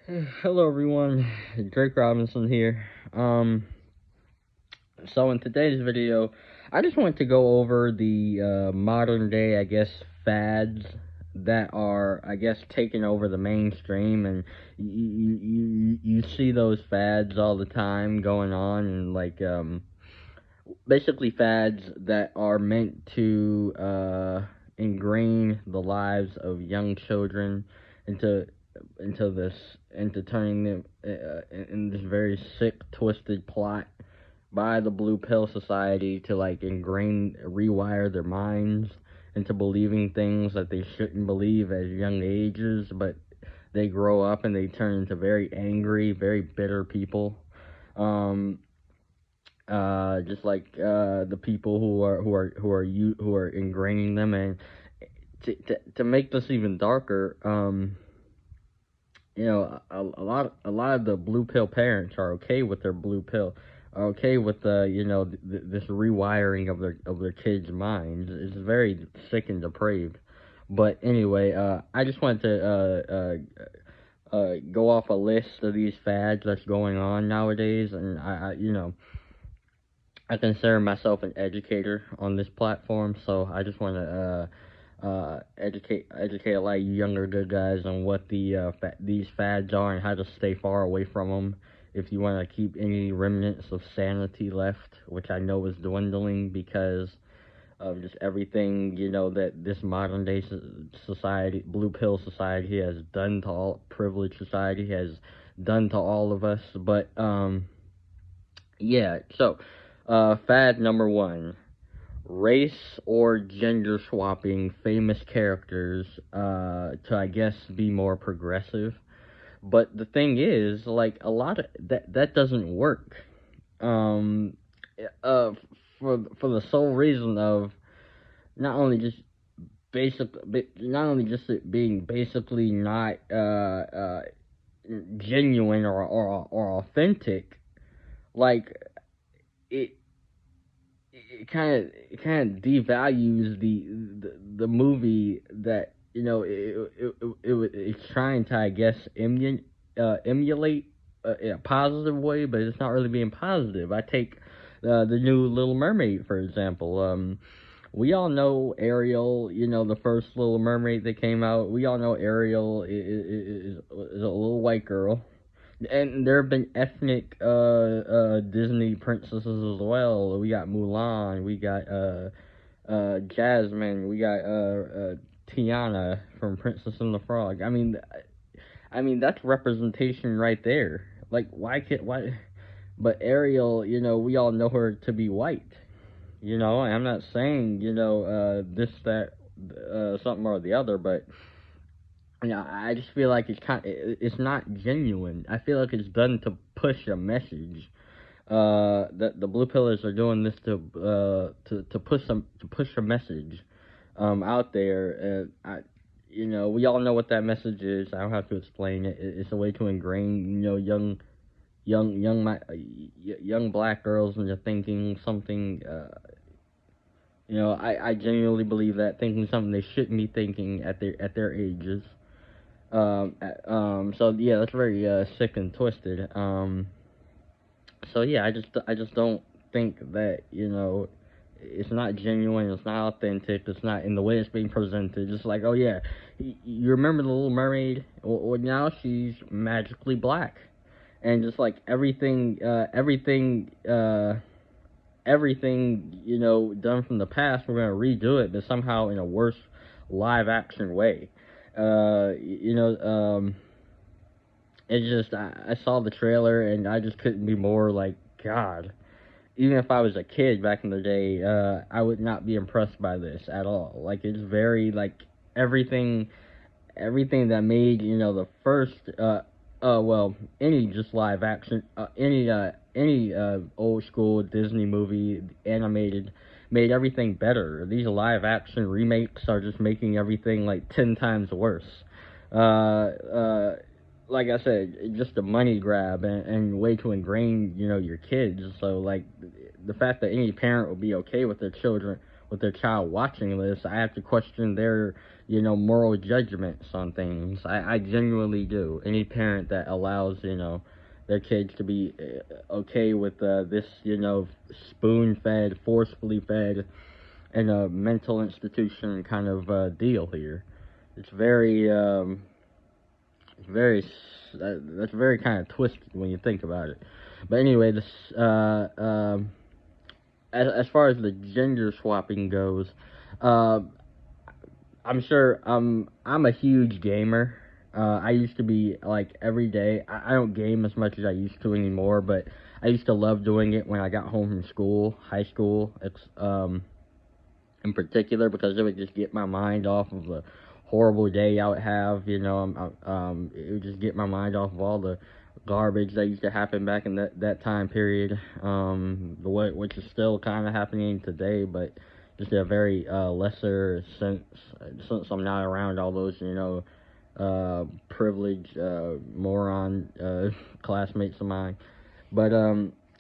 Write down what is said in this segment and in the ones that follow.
Hello everyone, Drake Robinson here. So in today's video, I just want to go over the modern day, fads that are, taking over the mainstream, and you see those fads all the time going on, and basically fads that are meant to ingrain the lives of young children into into turning them in this very sick, twisted plot by the Blue Pill Society to rewire their minds into believing things that they shouldn't believe at young ages, but they grow up and they turn into very angry, very bitter people. Um, just like the people who are ingraining them, and to make this even darker, a lot of the blue pill parents are okay with their blue pill, are okay with this rewiring of their kids' minds. It's very sick and depraved. But anyway, I just wanted to go off a list of these fads that's going on nowadays, and I consider myself an educator on this platform, so I just want to educate a lot of younger good guys on what these fads are and how to stay far away from them. If you want to keep any remnants of sanity left, which I know is dwindling because of just everything that this modern day society, blue pill society, has done to all privileged society has done to all of us. But yeah, so fad number one: race or gender swapping famous characters to be more progressive. But the thing is, like, a lot of that doesn't work. Um, uh, for the sole reason of not only just not only just it being basically not genuine or authentic. Like, it it kind of devalues the movie that it's trying to, emulate in a positive way, but it's not really being positive. I take the new Little Mermaid, for example. We all know Ariel, the first Little Mermaid that came out. We all know Ariel is a little white girl, and there have been ethnic Disney princesses as well. We got Mulan, we got Jasmine, we got Tiana from Princess and the Frog. I mean that's representation right there. Like, why? But Ariel, we all know her to be white. And I'm not saying this, that, something or the other, but I just feel like it's not genuine. I feel like it's done to push a message. The blue pillars are doing this to push a message out there. We all know what that message is. I don't have to explain it. It's a way to ingrain young black girls into thinking something. I genuinely believe that, thinking something they shouldn't be thinking at their ages. So yeah, that's very sick and twisted. So yeah, I just don't think that it's not genuine, it's not authentic, it's not in the way it's being presented. Just like, oh yeah, you remember the Little Mermaid? Well, now she's magically black, and just like everything done from the past, we're gonna redo it, but somehow in a worse live action way. Uh, you know, um, it's just I saw the trailer and I just couldn't be more like, God. Even if I was a kid back in the day, I would not be impressed by this at all. Like, it's very like everything everything that made the first any just live action any old school Disney movie animated made everything better. These live action remakes are just making everything like 10 times worse. Uh, uh, like I said, just a money grab and way to ingrain your kids. So like the fact that any parent would be okay with their child watching this, I have to question moral judgments on things. I genuinely do. Any parent that allows, their kids to be okay with this, spoon-fed, forcefully fed, and a mental institution kind of deal here. It's very, very, that's very kind of twisted when you think about it. But anyway, this, as far as the gender swapping goes, uh, I'm sure I'm a huge gamer. I used to be like every day. I don't game as much as I used to anymore, but I used to love doing it when I got home from school, high school, in particular, because it would just get my mind off of the horrible day I would have. It would just get my mind off of all the garbage that used to happen back in that time period. Which is still kind of happening today, but just a very lesser sense, since I'm not around all those privileged moron classmates of mine. But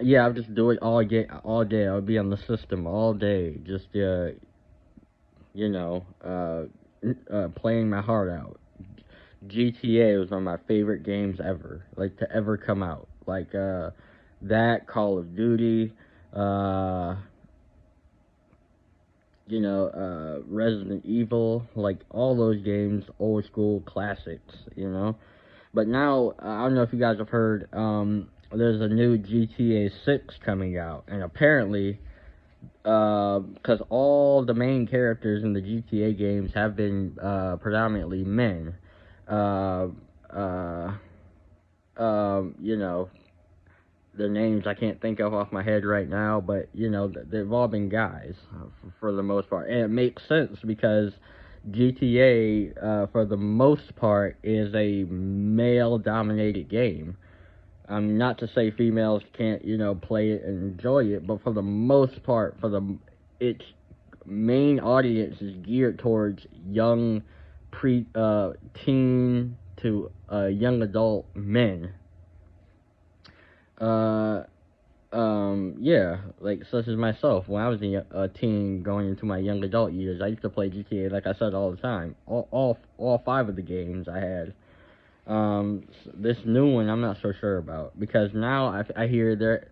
yeah, I would just do it all day. All day, I would be on the system all day, just you know, uh, playing my heart out. GTA was one of my favorite games ever, like to ever come out. Like that Call of Duty, uh, Resident Evil, like all those games, old school classics. But now I don't know if you guys have heard. There's a new GTA 6 coming out, and apparently, because all the main characters in the GTA games have been predominantly men. Uh, uh, you know, the names I can't think of off my head right now, but they've all been guys for the most part, and it makes sense because GTA, for the most part, is a male-dominated game. Not to say females can't, play it and enjoy it, but for the most part, its main audience is geared towards young, teen to young adult men. Uh, yeah, like such as myself. When I was a teen going into my young adult years, I used to play GTA, like I said, all the time. All five of the games I had. This new one I'm not so sure about because now I hear they're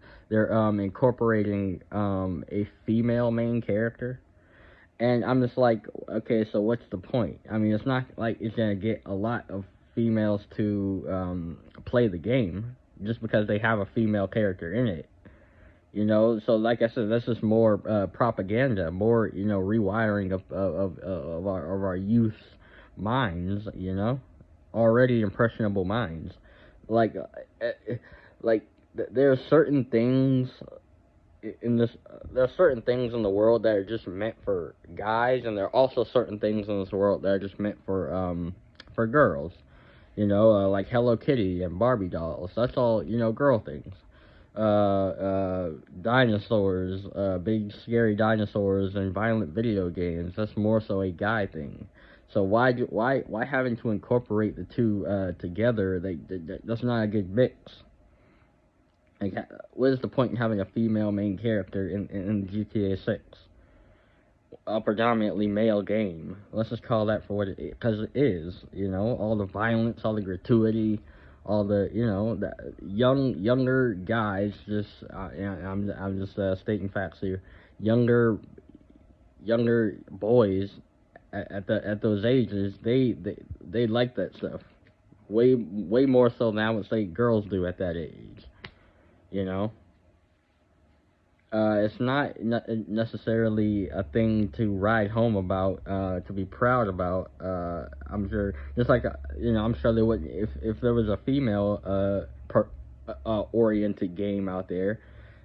incorporating a female main character, and I'm just like, okay, so what's the point? I mean, it's not like it's gonna get a lot of females to play the game just because they have a female character in it. So like I said, this is more propaganda, more rewiring of our youth's minds. Already impressionable minds. Like, there are certain things in this. There are certain things in the world that are just meant for guys, and there are also certain things in this world that are just meant for girls. Like Hello Kitty and Barbie dolls. That's all girl things. Dinosaurs, big scary dinosaurs, and violent video games. That's more so a guy thing. So why having to incorporate the two together? That's not a good mix. Like, what is the point in having a female main character in GTA 6? A predominantly male game. Let's just call that for what it is, because it is. All the violence, all the gratuity, all the the younger guys. Just I'm just stating facts here. Younger boys at those ages, they like that stuff way more so than I would say girls do at that age. You know, it's not necessarily a thing to ride home about, to be proud about. I'm sure, just like I'm sure there would if there was a female oriented game out there,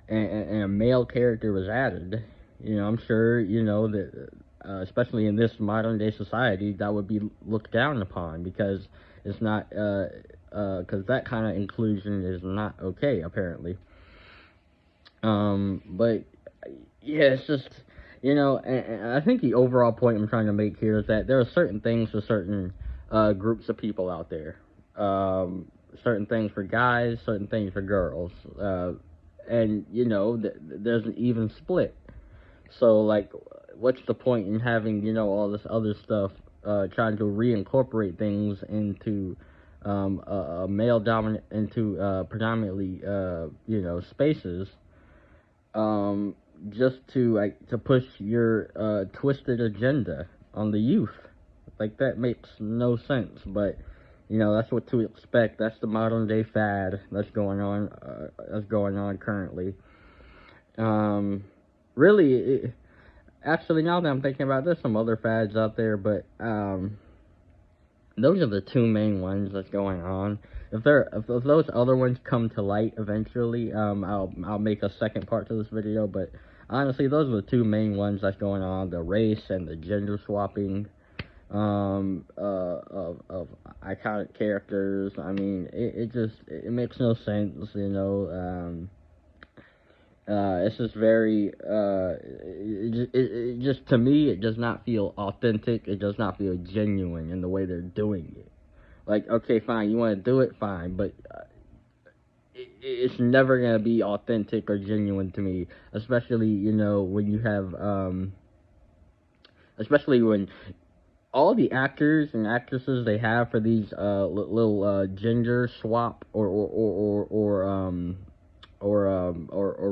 and a male character was added. I'm sure that. Especially in this modern day society, that would be looked down upon because it's not, because that kind of inclusion is not okay, apparently. But yeah, it's just, and I think the overall point I'm trying to make here is that there are certain things for certain groups of people out there. Certain things for guys, certain things for girls. And, there's an even split. So, like, what's the point in having, all this other stuff trying to reincorporate things into a male dominant, into predominantly spaces, just to push your twisted agenda on the youth. Like, that makes no sense, but that's what to expect. That's the modern day fad that's going on. Currently. Really, actually, now that I'm thinking about it, there's some other fads out there, but those are the two main ones that's going on. If those other ones come to light eventually, I'll make a second part to this video. But honestly, those are the two main ones that's going on: the race and the gender swapping of iconic characters. I mean, it makes no sense, it's just very, it just, to me, it does not feel authentic. It does not feel genuine in the way they're doing it. Like, okay, fine, you want to do it, fine, but it's never going to be authentic or genuine to me, especially, when you have, especially when all the actors and actresses they have for these little gender swap or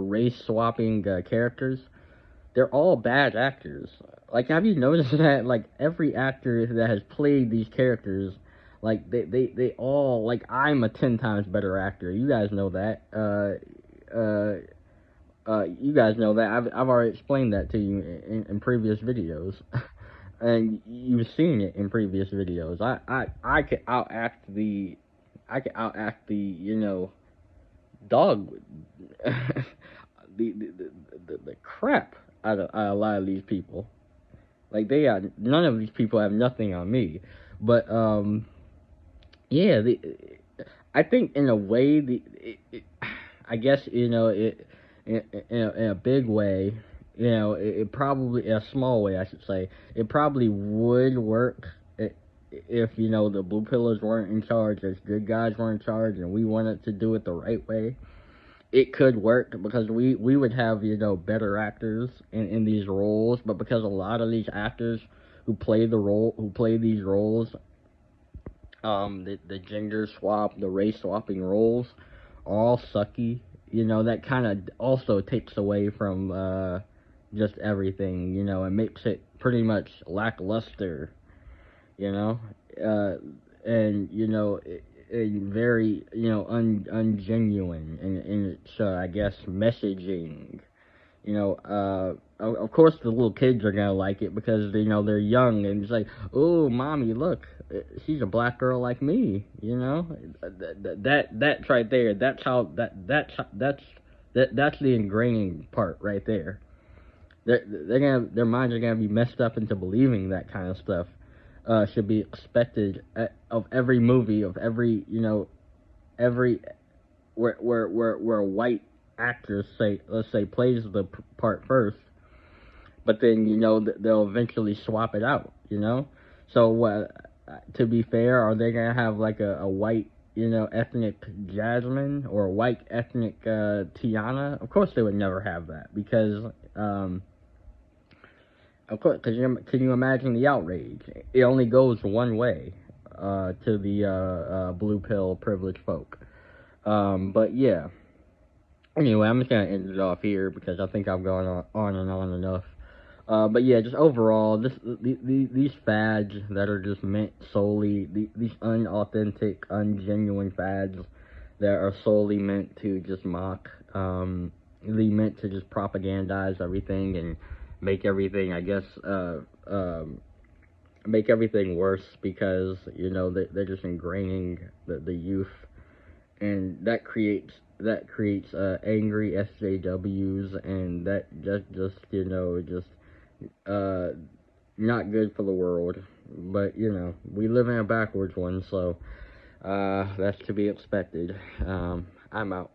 race swapping characters, they're all bad actors. Like, have you noticed that? Like, every actor that has played these characters, like, they all, like, I'm a 10 times better actor. You guys know that. You guys know that. I've already explained that to you in previous videos. And you've seen it in previous videos. I could outact the dog the crap out of a lot of these people. Like, none of these people have nothing on me, but yeah, I think in a way I guess in a big way, it probably, in a small way I should say, it probably would work if the blue pillars weren't in charge, as good guys were in charge, and we wanted to do it the right way. It could work because we would have better actors in these roles, but because a lot of these actors who play these roles, the gender swap, the race swapping roles, are all sucky. That kind of also takes away from just everything. It makes it pretty much lackluster. And very ungenuine in its I guess messaging. Of course the little kids are gonna like it because they're young, and it's like, oh, mommy, look, she's a black girl like me. That's right there. That's the ingraining part right there. Their minds are gonna be messed up into believing that kind of stuff should be expected of every movie, of every where white actors, let's say, plays the part first, but then they'll eventually swap it out. So to be fair, are they gonna have like a white ethnic Jasmine or a white ethnic Tiana? Of course they would never have that, because of course, can you imagine the outrage? It only goes one way to the blue pill privileged folk. But yeah. Anyway, I'm just gonna end it off here because I think I've gone on and on enough. But yeah, just overall, these fads that are just meant solely, these unauthentic, ungenuine fads that are solely meant to just mock, really meant to just propagandize everything and make everything, I guess, make everything worse, because they're just ingraining the youth, and that creates angry SJWs, and that just not good for the world. But we live in a backwards one, so that's to be expected. I'm out.